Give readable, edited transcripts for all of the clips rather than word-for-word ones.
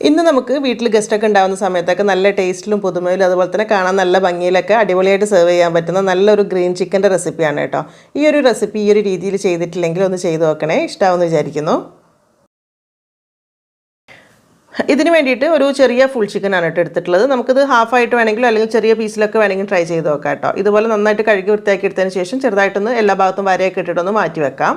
ഇന്ന് നമുക്ക് വീട്ടിൽ ഗസ്റ്റൊക്കെ ഉണ്ടാകുന്ന സമയത്തൊക്കെ നല്ല ടേസ്റ്റിലും പുതുമയിലും അതുപോലെ തന്നെ കാണാൻ നല്ല ഭംഗിയിലൊക്കെ അടിപൊളിയായിട്ട് സെർവ് ചെയ്യാൻ പറ്റുന്ന നല്ലൊരു ഗ്രീൻ ചിക്കൻ്റെ റെസിപ്പിയാണ് കേട്ടോ. ഈ ഒരു റെസിപ്പി ഈ ഒരു രീതിയിൽ ചെയ്തിട്ടില്ലെങ്കിൽ ഒന്ന് ചെയ്ത് നോക്കണേ, ഇഷ്ടമാവുമെന്ന് വിചാരിക്കുന്നു. ഇതിന് വേണ്ടിയിട്ട് ഒരു ചെറിയ ഫുൾ ചിക്കനാണ് കേട്ടോ എടുത്തിട്ടുള്ളത്. നമുക്കിത് ഹാഫായിട്ട് വേണമെങ്കിലും അല്ലെങ്കിൽ ചെറിയ പീസിലൊക്കെ വേണമെങ്കിൽ ട്രൈ ചെയ്ത് നോക്കാം കേട്ടോ. ഇതുപോലെ നന്നായിട്ട് കഴുകി വൃത്തിയാക്കി എടുത്തതിന് ശേഷം ചെറുതായിട്ടൊന്ന് എല്ലാ ഭാഗത്തും വരയൊക്കെ ഇട്ടിട്ടൊന്ന് മാറ്റി വെക്കാം.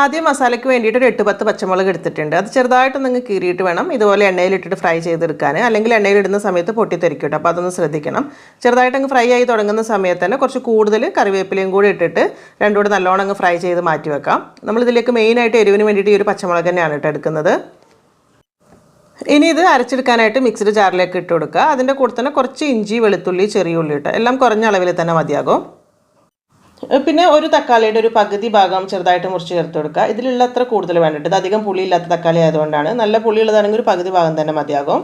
ആദ്യം മസാലയ്ക്ക് വേണ്ടിയിട്ട് ഒരു 8-10 പച്ചമുളക് എടുത്തിട്ടുണ്ട്. അത് ചെറുതായിട്ടൊന്ന് കീറിയിട്ട് വേണം ഇതുപോലെ എണ്ണയിലിട്ടിട്ട് ഫ്രൈ ചെയ്തെടുക്കാൻ, അല്ലെങ്കിൽ എണ്ണയിലിടുന്ന സമയത്ത് പൊട്ടിത്തെറിക്കും കേട്ടോ. അപ്പോൾ അതൊന്ന് ശ്രദ്ധിക്കണം. ചെറുതായിട്ടങ്ങ് ഫ്രൈ ആയി തുടങ്ങുന്ന സമയത്ത് തന്നെ കുറച്ച് കൂടുതൽ കറിവേപ്പിലയും കൂടി ഇട്ടിട്ട് രണ്ടും കൂടെ നല്ലോണം അങ്ങ് ഫ്രൈ ചെയ്ത് മാറ്റി വെക്കാം. നമ്മളിതിലേക്ക് മെയിനായിട്ട് എരിവിന് വേണ്ടിയിട്ട് ഈ ഒരു പച്ചമുളക് തന്നെയാണ് കേട്ടോ എടുക്കുന്നത്. ഇനി ഇത് അരച്ചെടുക്കാനായിട്ട് മിക്സിഡ് ജാറിലേക്ക് ഇട്ട് കൊടുക്കുക. അതിൻ്റെ കൂടെ തന്നെ കുറച്ച് ഇഞ്ചി, വെളുത്തുള്ളി, ചെറിയ ഉള്ളി ഇട്ട് എല്ലാം കുറഞ്ഞ അളവിൽ തന്നെ മതിയാകും. പിന്നെ ഒരു തക്കാളിയുടെ ഒരു പകുതി ഭാഗം ചെറുതായിട്ട് മുറിച്ച് ചേർത്ത് കൊടുക്കുക. ഇതിലുള്ള അത്ര കൂടുതൽ വേണ്ടിയിട്ട്, ഇത് അധികം പുളിയില്ലാത്ത തക്കാളി ആയതുകൊണ്ടാണ്. നല്ല പുളിയുള്ളതാണെങ്കിൽ ഒരു പകുതി ഭാഗം തന്നെ മതിയാകും.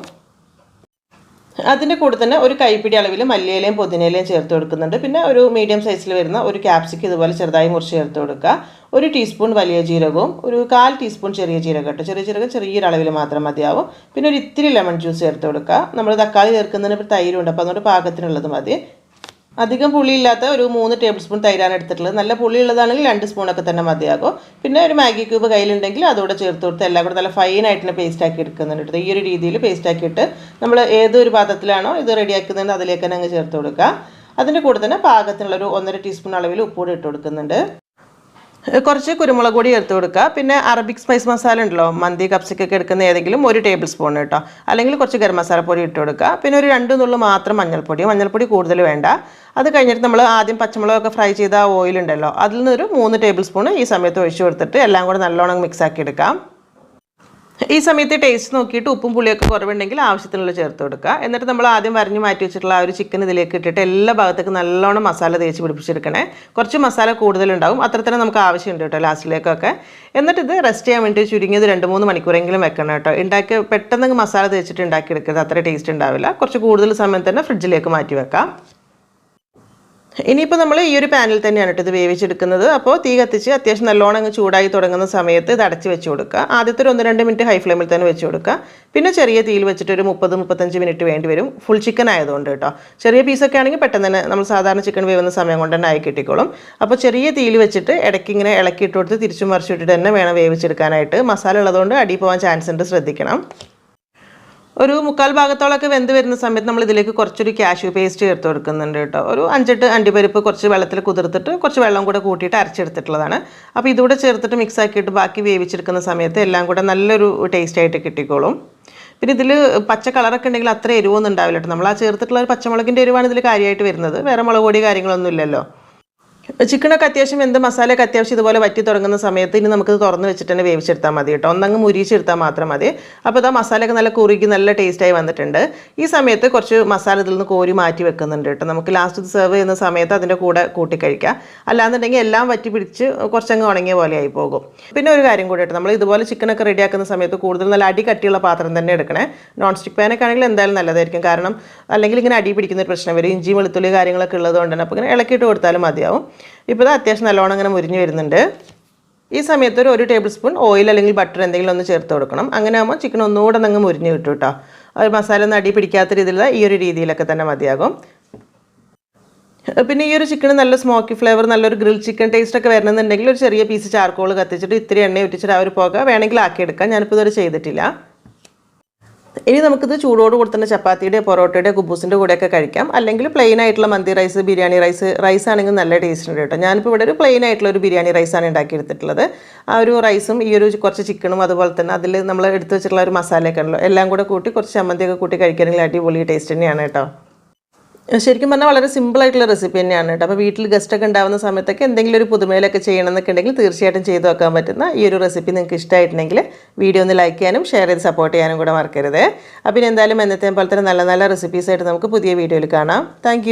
അതിൻ്റെ കൂടെ തന്നെ ഒരു കൈപ്പിടി അളവിൽ മല്ലിയിലയും പുതിനയിലയും ചേർത്ത് കൊടുക്കുന്നുണ്ട്. പിന്നെ ഒരു മീഡിയം സൈസിൽ വരുന്ന ഒരു ക്യാപ്സിക്കം ഇതുപോലെ ചെറുതായി മുറിച്ച് ചേർത്ത് കൊടുക്കുക. ഒരു ടീസ്പൂൺ വലിയ ജീരകവും ഒരു 1/4 ടീസ്പൂൺ ചെറിയ ജീരകം കേട്ടോ. ചെറിയ ജീരകം ചെറിയൊരളവിൽ മാത്രം മതിയാവും. പിന്നെ ഒരു ഇത്തിരി ലെമൺ ജ്യൂസ് ചേർത്ത് കൊടുക്കുക. നമ്മൾ തക്കാളി ചേർക്കുന്നതിന് ഇപ്പോൾ തൈരുണ്ട്, അപ്പോൾ അതുകൊണ്ട് പാകത്തിനുള്ളത് മതി. അധികം പുളിയില്ലാത്ത ഒരു 3 ടേബിൾ സ്പൂൺ തൈരാണ് എടുത്തിട്ടുള്ളത്. നല്ല പുളിയുള്ളതാണെങ്കിൽ 2 സ്പൂണൊക്കെ തന്നെ മതിയാകും. പിന്നെ ഒരു മാഗി ക്യൂബ് കയ്യിലുണ്ടെങ്കിൽ അതോടെ ചേർത്ത് കൊടുത്ത് എല്ലാം കൂടെ നല്ല ഫൈനായിട്ട് പേസ്റ്റ് ആക്കി എടുക്കുന്നുണ്ട്. ഈ ഒരു രീതിയിൽ പേസ്റ്റ് ആക്കിയിട്ട് നമ്മൾ ഏതൊരു പാത്രത്തിലാണോ ഇത് റെഡിയാക്കുന്നതെന്ന് അതിലേക്ക് തന്നെ അങ്ങ് ചേർത്ത് കൊടുക്കുക. അതിൻ്റെ കൂടെ തന്നെ പാകത്തിനുള്ളൊരു 1.5 ടീസ്പൂൺ അളവിൽ ഉപ്പൂടെ ഇട്ട് കൊടുക്കുന്നുണ്ട്. കുറച്ച് കുരുമുളക് പൊടി ചേർത്ത് കൊടുക്കുക. പിന്നെ അറബിക് സ്പൈസ് മസാല ഉണ്ടല്ലോ, മന്തി കപ്സിക്കൊക്കെ എടുക്കുന്ന ഏതെങ്കിലും 1 ടേബിൾ സ്പൂൺ കേട്ടോ, അല്ലെങ്കിൽ കുറച്ച് ഗരം മസാലപ്പൊടി ഇട്ട് കൊടുക്കുക. പിന്നെ ഒരു 2 നുള്ളു മാത്രം മഞ്ഞൾപ്പൊടി കൂടുതൽ വേണ്ട. അത് കഴിഞ്ഞിട്ട് നമ്മൾ ആദ്യം പച്ചമുളകൊക്കെ ഫ്രൈ ചെയ്ത ഓയിൽ ഉണ്ടല്ലോ, അതിൽ നിന്നൊരു 3 ടേബിൾ സ്പൂൺ ഈ സമയത്ത് ഒഴിച്ചു കൊടുത്തിട്ട് എല്ലാം കൂടെ നല്ലോണം മിക്സ് ആക്കി എടുക്കാം. ഈ സമയത്ത് ടേസ്റ്റ് നോക്കിയിട്ട് ഉപ്പും പുളിയൊക്കെ കുറവുണ്ടെങ്കിൽ ആവശ്യത്തിനുള്ള ചേർത്ത് കൊടുക്കുക. എന്നിട്ട് നമ്മൾ ആദ്യം വരഞ്ഞ് മാറ്റി വെച്ചിട്ടുള്ള ആ ഒരു ചിക്കൻ ഇതിലേക്ക് ഇട്ടിട്ട് എല്ലാ ഭാഗത്തേക്കും നല്ലോണം മസാല തേച്ച് പിടിപ്പിച്ചെടുക്കണേ. കുറച്ച് മസാല കൂടുതലുണ്ടാവും, അത്ര തന്നെ നമുക്ക് ആവശ്യമുണ്ട് കേട്ടോ ലാസ്റ്റിലേക്കൊക്കെ. എന്നിട്ട് ഇത് റെസ്റ്റ് ചെയ്യാൻ വേണ്ടി ചുരുങ്ങിയത് 2-3 മണിക്കൂറെങ്കിലും വെക്കണം കേട്ടോ. പെട്ടെന്ന് മസാല തേച്ചിട്ട് ഉണ്ടാക്കിയെടുക്കരുത്, അത്ര ടേസ്റ്റ് ഉണ്ടാവില്ല. കുറച്ച് കൂടുതൽ സമയം തന്നെ ഫ്രിഡ്ജിലേക്ക് മാറ്റി വെക്കാം. ഇനിയിപ്പോൾ നമ്മൾ ഈ ഒരു പാനിൽ തന്നെയാണ് കേട്ടോ ഇത് വേവിച്ചെടുക്കുന്നത്. അപ്പോൾ തീ കത്തിച്ച് അത്യാവശ്യം നല്ലോണം അങ്ങ് ചൂടായി തുടങ്ങുന്ന സമയത്ത് ഇത് അടച്ച് വെച്ച് കൊടുക്കുക. ആദ്യത്തെ ഒരു 1-2 മിനിറ്റ് ഹൈ ഫ്ലെയിമിൽ തന്നെ വെച്ച് കൊടുക്കുക. പിന്നെ ചെറിയ തീയിൽ വെച്ചിട്ട് ഒരു 30-35 മിനിറ്റ് വേണ്ടി വരും, ഫുൾ ചിക്കൻ ആയതുകൊണ്ട് കേട്ടോ. ചെറിയ പീസൊക്കെ ആണെങ്കിൽ പെട്ടെന്ന് തന്നെ നമ്മൾ സാധാരണ ചിക്കൻ വേവുന്ന സമയം കൊണ്ട് തന്നെ ആയി കിട്ടിക്കോളും. അപ്പോൾ ചെറിയ തീയിൽ വെച്ചിട്ട് ഇടയ്ക്ക് ഇങ്ങനെ ഇളക്കിയിട്ട് കൊടുത്ത് തിരിച്ചും മറിച്ചിട്ടിട്ട് തന്നെ വേണം വേവിച്ചെടുക്കാനായിട്ട്. മസാല ഉള്ളതുകൊണ്ട് അടി പോകാൻ ചാൻസ് ഉണ്ട്, ശ്രദ്ധിക്കണം. ഒരു 3/4 ഭാഗത്തോളമൊക്കെ വെന്ത് വരുന്ന സമയത്ത് നമ്മൾ ഇതിലേക്ക് കുറച്ചൊരു കാഷ്യൂ പേസ്റ്റ് ചേർത്ത് കൊടുക്കുന്നുണ്ട് കേട്ടോ. ഒരു 5-8 അണ്ടിപ്പരിപ്പ് കുറച്ച് വെള്ളത്തിൽ കുതിർത്തിട്ട് കുറച്ച് വെള്ളം കൂടെ കൂട്ടിയിട്ട് അരച്ചെടുത്തിട്ടുള്ളതാണ്. അപ്പോൾ ഇതുകൂടെ ചേർത്തിട്ട് മിക്സ് ആക്കിയിട്ട് ബാക്കി വേവിച്ചെടുക്കുന്ന സമയത്ത് എല്ലാം കൂടെ നല്ലൊരു ടേസ്റ്റ് ആയിട്ട് കിട്ടിക്കോളും. പിന്നെ ഇതിൽ പച്ച കളറൊക്കെ ഉണ്ടെങ്കിൽ അത്ര എരിവൊന്നും ഉണ്ടാവില്ല കേട്ടോ. നമ്മൾ ആ ചേർത്തിട്ടുള്ള ഒരു പച്ചമുളകിൻ്റെ എരിവാണ് ഇതിൽ കാര്യമായിട്ട് വരുന്നത്, വേറെ മുളക് പൊടി കാര്യങ്ങളൊന്നും ഇല്ലല്ലോ. ചിക്കനൊക്കെ അത്യാവശ്യം വെന്ത് മസാലയൊക്കെ അത്യാവശ്യം ഇതുപോലെ വറ്റി തുടങ്ങുന്ന സമയത്ത് ഇനി നമുക്കിത് തുറന്ന് വെച്ചിട്ട് തന്നെ വേവിച്ചെടുത്താൽ മതി കേട്ടോ. ഒന്നങ്ങ് മുരിച്ചെടുത്താൽ മാത്രം മതി. അപ്പോൾ ഇതാ മസാലയൊക്കെ നല്ല കുറുകി നല്ല ടേസ്റ്റായി വന്നിട്ടുണ്ട്. ഈ സമയത്ത് കുറച്ച് മസാല ഇതിൽ നിന്ന് കോരി മാറ്റി വെക്കുന്നുണ്ട് കേട്ടോ. നമുക്ക് ലാസ്റ്റ് സെർവ് ചെയ്യുന്ന സമയത്ത് അതിൻ്റെ കൂടെ കൂട്ടി കഴിക്കാം. അല്ലാന്നുണ്ടെങ്കിൽ എല്ലാം വറ്റി പിടിച്ച് കുറച്ചങ്ങ് ഉണങ്ങിയ പോലെ ആയി പോകും. പിന്നെ ഒരു കാര്യം കൂടി കേട്ടോ, നമ്മൾ ഇതുപോലെ ചിക്കനൊക്കെ റെഡിയാക്കുന്ന സമയത്ത് കൂടുതൽ നല്ല അടി കട്ടിയുള്ള പാത്രം തന്നെ എടുക്കണേ. നോൺ സ്റ്റിക്ക് പാനൊക്കെ ആണെങ്കിൽ എന്തായാലും നല്ലതായിരിക്കും, കാരണം അല്ലെങ്കിൽ ഇങ്ങനെ അടി പിടിക്കുന്ന ഒരു പ്രശ്നം വരും. ഇഞ്ചി വെളുത്തുള്ളി കാര്യങ്ങളൊക്കെ ഉള്ളതുകൊണ്ട് തന്നെ അപ്പോൾ ഇങ്ങനെ ഇളക്കിയിട്ട് കൊടുത്താലും മതിയാവും. ഇപ്പോൾ ഇത് അത്യാവശ്യം നല്ലോണം ഇങ്ങനെ മുരിഞ്ഞ് വരുന്നുണ്ട്. ഈ സമയത്ത് ഒരു 1 ടേബിൾ സ്പൂൺ ഓയിൽ അല്ലെങ്കിൽ ബട്ടർ എന്തെങ്കിലും ഒന്ന് ചേർത്ത് കൊടുക്കണം. അങ്ങനെ ആകുമ്പോൾ ചിക്കൻ ഒന്നുകൂടെ അങ്ങ് മുരിഞ്ഞ് കിട്ടും കേട്ടോ. അത് മസാല ഒന്നും അടി പിടിക്കാത്ത രീതിയിലുള്ള ഈ ഒരു രീതിയിലൊക്കെ തന്നെ മതിയാകും. പിന്നെ ഈ ഒരു ചിക്കന് നല്ല സ്മോക്കി ഫ്ലേവർ, നല്ലൊരു ഗ്രിൽ ചിക്കൻ ടേസ്റ്റ് ഒക്കെ വരണമെന്നുണ്ടെങ്കിൽ ഒരു ചെറിയ പീസ് ചാർക്കോൾ കത്തിച്ചിട്ട് ഇത്തിരി എണ്ണ ഒറ്റിച്ചിട്ട് ആ ഒരു പുക വേണമെങ്കിൽ ആക്കിയെടുക്കാം. ഞാനിപ്പോൾ ഇതുവരെ ചെയ്തിട്ടില്ല. ഇനി നമുക്കിത് ചൂടോട് കൂടെ തന്നെ ചപ്പാത്തിയുടെ, പൊറോട്ടയുടെ, കുബൂസിൻ്റെ കൂടെയൊക്കെ കഴിക്കാം. അല്ലെങ്കിൽ പ്ലെയിൻ ആയിട്ടുള്ള മന്തി റൈസ്, ബിരിയാണി റൈസ് ആണെങ്കിൽ നല്ല ടേസ്റ്റ് ഉണ്ട് കേട്ടോ. ഞാനിപ്പോൾ ഇവിടെ ഒരു പ്ലെയിൻ ആയിട്ടുള്ള ഒരു ബിരിയാണി റൈസാണ് ഉണ്ടാക്കിയെടുത്തിട്ടുള്ളത്. ആ ഒരു റൈസും ഈ ഒരു കുറച്ച് ചിക്കനും അതുപോലെ തന്നെ അതിൽ നമ്മൾ എടുത്ത് വെച്ചിട്ടുള്ള ഒരു മസാലയൊക്കെ ഉണ്ടല്ലോ, എല്ലാം കൂടെ കൂട്ടി കുറച്ച് ചമ്മന്തിയൊക്കെ കൂട്ടി കഴിക്കുകയാണെങ്കിൽ അടിപൊളി ടേസ്റ്റ് തന്നെയാണ് കേട്ടോ. ശരിക്കും പറഞ്ഞാൽ വളരെ സിമ്പിളായിട്ടുള്ള റെസിപ്പി തന്നെയാണ് കേട്ടോ. അപ്പോൾ വീട്ടിൽ ഗസ്റ്റൊക്കെ ഉണ്ടാകുന്ന സമയത്തൊക്കെ എന്തെങ്കിലും ഒരു പുതുമയിലൊക്കെ ചെയ്യണമെന്നൊക്കെ ഉണ്ടെങ്കിൽ തീർച്ചയായിട്ടും ചെയ്ത് വെക്കാൻ പറ്റുന്ന ഈ ഒരു റെസിപ്പി നിങ്ങൾക്ക് ഇഷ്ടമായിട്ടുണ്ടെങ്കിൽ വീഡിയോ ഒന്ന് ലൈക്ക് ചെയ്യാനും ഷെയർ ചെയ്ത് സപ്പോർട്ട് ചെയ്യാനും കൂടെ മറക്കരുത്. അപ്പോൾ ഇനി എന്തായാലും എന്നത്തെ പോലെ തന്നെ നല്ല നല്ല റെസിപ്പീസായിട്ട് നമുക്ക് പുതിയ വീഡിയോയിൽ കാണാം. താങ്ക്